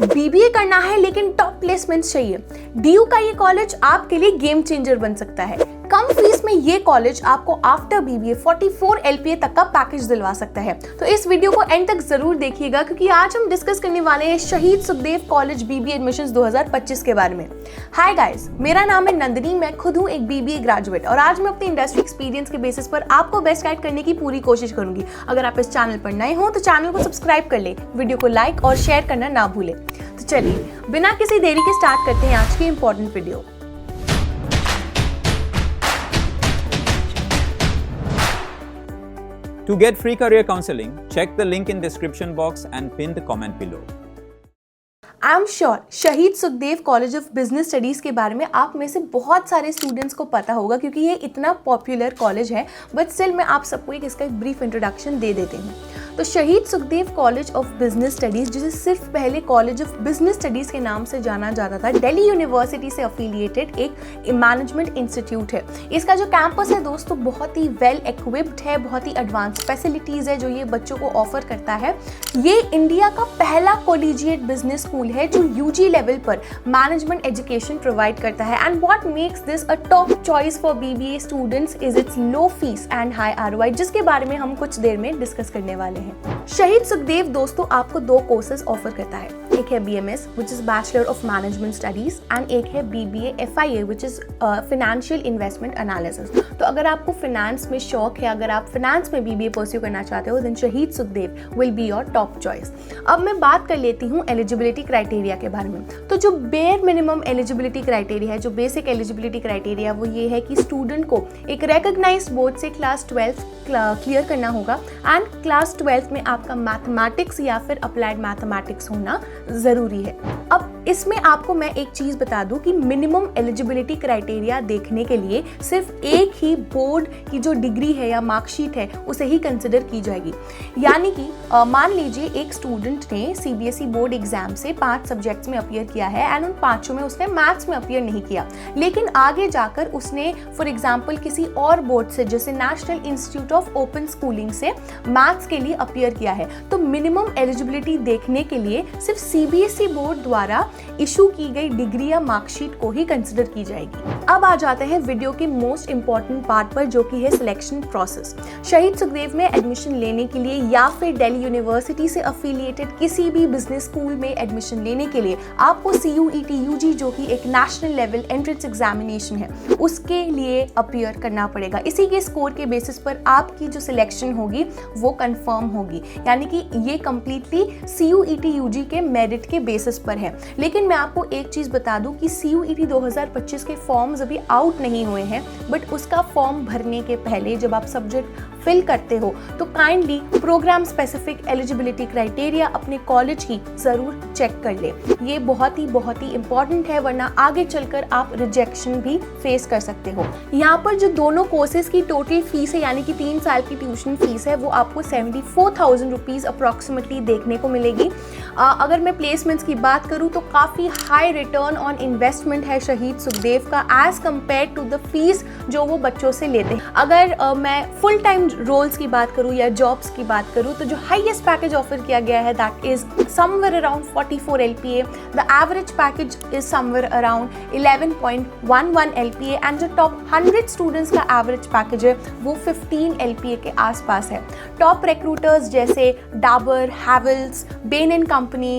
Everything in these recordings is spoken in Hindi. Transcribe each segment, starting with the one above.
बीबीए करना है लेकिन टॉप प्लेसमेंट्स चाहिए, डीयू का ये कॉलेज आपके लिए गेम चेंजर बन सकता है। कम फीस में ये कॉलेज आपको आफ्टर बीबीए 44 LPA तक का पैकेज दिलवा सकता है। तो इस वीडियो को एंड तक जरूर देखिएगा, क्योंकि आज हम डिस्कस करने वाले हैं शहीद सुखदेव कॉलेज बीबीए एडमिशंस 2025 के बारे में। हाय गाइस, मेरा नाम है नंदिनी, मैं खुद हूँ एक बीबीए ग्रेजुएट और आज मैं अपने इंडस्ट्री एक्सपीरियंस के बेसिस पर आपको बेस्ट गाइड करने की पूरी कोशिश करूंगी। अगर आप इस चैनल पर नए हो तो चैनल को सब्सक्राइब कर ले, वीडियो को लाइक और शेयर करना ना भूलें। तो चलिए बिना किसी देरी के स्टार्ट करते हैं आज की important video. To get free career counseling, check the link in description box and pinned comment below. I am sure Shaheed Sukhdev college of business studies के बारे में आप में से बहुत सारे स्टूडेंट्स को पता होगा, क्योंकि ये इतना पॉपुलर कॉलेज है। बट स्टिल मैं आप सबको इसका एक ब्रीफ इंट्रोडक्शन दे देती हूँ। तो शहीद Sukhdev college of business studies, जिसे सिर्फ पहले कॉलेज ऑफ बिजनेस स्टडीज़ के नाम से जाना जाता था, दिल्ली यूनिवर्सिटी से अफिलिएटेड एक मैनेजमेंट इंस्टीट्यूट है। इसका जो कैंपस है दोस्तों बहुत ही वेल इक्विप्ड है, बहुत ही एडवांस फैसिलिटीज़ है जो ये बच्चों को ऑफर करता है। ये इंडिया का पहला कॉलेजिएट बिजनेस स्कूल है जो यूजी लेवल पर मैनेजमेंट एजुकेशन प्रोवाइड करता है। And what makes this a top choice for BBA students is it's low fees and high ROI, जिसके बारे में हम कुछ देर में डिस्कस करने वाले हैं। शहीद सुखदेव दोस्तों आपको 2 कोर्सेज ऑफर करता है, एक है BMS which is bachelor of management studies and एक है BBA FIA which is financial investment analysis. तो अगर आपको फाइनेंस में शौक है, अगर आप फाइनेंस में BBA परस्यू करना चाहते हो, देन शहीद Sukhdev will be your top choice. अब मैं बात कर लेती हूँ एलिजिबिलिटी क्राइटेरिया के बारे में। तो जो बेयर मिनिमम एलिजिबिलिटी क्राइटेरिया है, जो बेसिक एलिजिबिलिटी क्राइटेरिया, वो ये है कि स्टूडेंट को एक रिकॉग्नाइज्ड बोर्ड से क्लास 12 क्लियर करना होगा एंड क्लास 12 में आपका मैथमेटिक्स या फिर अप्लाइड मैथमेटिक्स होना ज़रूरी है। अब इसमें आपको मैं एक चीज़ बता दूं कि मिनिमम एलिजिबिलिटी क्राइटेरिया देखने के लिए सिर्फ एक ही बोर्ड की जो डिग्री है या मार्कशीट है उसे ही कंसिडर की जाएगी। यानी कि मान लीजिए एक स्टूडेंट ने CBSE बोर्ड एग्जाम से 5 सब्जेक्ट्स में अपीयर किया है एंड उन 5 में उसने मैथ्स में अपीयर नहीं किया, लेकिन आगे जाकर उसने फॉर एग्जाम्पल किसी और बोर्ड से जैसे national institute of open schooling से मैथ्स के लिए अपीयर किया है, तो मिनिमम एलिजिबिलिटी देखने के लिए सिर्फ CBSE बोर्ड द्वारा इशू की गई डिग्री या मार्कशीट को ही कंसिडर की जाएगी। अब आ जाते हैं वीडियो के मोस्ट इंपॉर्टेंट पार्ट पर, जो कि है सिलेक्शन प्रोसेस। शहीद सुखदेव में एडमिशन लेने के लिए या फिर दिल्ली यूनिवर्सिटी से अफिलिएटेड किसी भी बिजनेस स्कूल में एडमिशन लेने के लिए आपको CUET UG, जो कि एक नेशनल लेवल एंट्रेंस एग्जामिनेशन है, उसके लिए अपीयर करना पड़ेगा। इसी के स्कोर के बेसिस पर आपकी जो सिलेक्शन होगी वो कंफर्म होगी, यानी कि ये कंप्लीटली CUET UG के मेरिट के बेसिस पर है। लेकिन मैं आपको एक चीज़ बता दूं कि CUET 2025 के फॉर्म्स अभी आउट नहीं हुए हैं, बट उसका फॉर्म भरने के पहले जब आप सब्जेक्ट फिल करते हो तो kindly program specific eligibility criteria अपने कॉलेज की ज़रूर चेक कर ले। ये बहुत ही इंपॉर्टेंट है, वरना आगे चलकर आप रिजेक्शन भी फेस कर सकते हो। यहाँ पर जो दोनों कोर्सेज की टोटल फीस है, यानी कि 3 साल की ट्यूशन फीस है, वो आपको 74,000 रुपीज़ अप्रॉक्सीमेटली देखने को मिलेगी। अगर मैं प्लेसमेंट्स की बात करूँ तो काफ़ी हाई रिटर्न ऑन इन्वेस्टमेंट है शहीद सुखदेव का as compare to the fees जो वो बच्चों से लेते हैं। अगर मैं फुल टाइम रोल्स की बात करूँ या जॉब्स की बात करूँ तो जो हाईएस्ट पैकेज ऑफर किया गया है that is somewhere around 44 LPA। The average package is somewhere around 11.11 LPA and जो टॉप 100 स्टूडेंट्स का एवरेज पैकेज है वो 15 LPA के आसपास है। टॉप रिक्रूटर्स जैसे Dabur, Havells, Ben and company,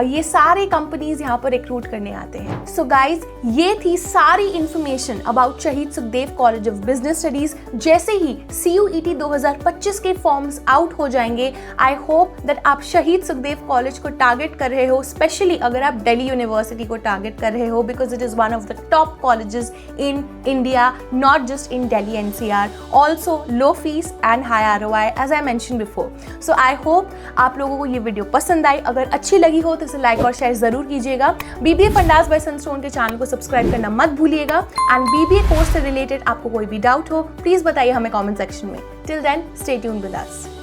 ये सारे कंपनीज यहाँ पर रिक्रूट करने आते हैं। सो गाइज, ये थी सारी इंफॉर्मेशन अबाउट शहीद Sukhdev college of business studies. जैसे ही CUET 2025 के फॉर्म्स आउट हो जाएंगे, आई होप दैट आप शहीद सुखदेव कॉलेज को टारगेट कर रहे हो, स्पेशली अगर आप दिल्ली यूनिवर्सिटी को टारगेट कर रहे हो, because it is one of the top colleges in India, not just in Delhi NCR, also low fees and high ROI as I mention before. So I hope आप लोगों को ये वीडियो पसंद आई। अगर अच्छी लगी हो तो इसे लाइक और शेयर जरूर कीजिएगा। BBA फंडास बाय सनस्टोन के चैनल को सब्सक्राइब करना मत भूलिएगा। एंड BBA कोर्स से रिलेटेड आपको कोई भी डाउट हो प्लीज बताइए हमें कमेंट सेक्शन में। Till then stay tuned with us.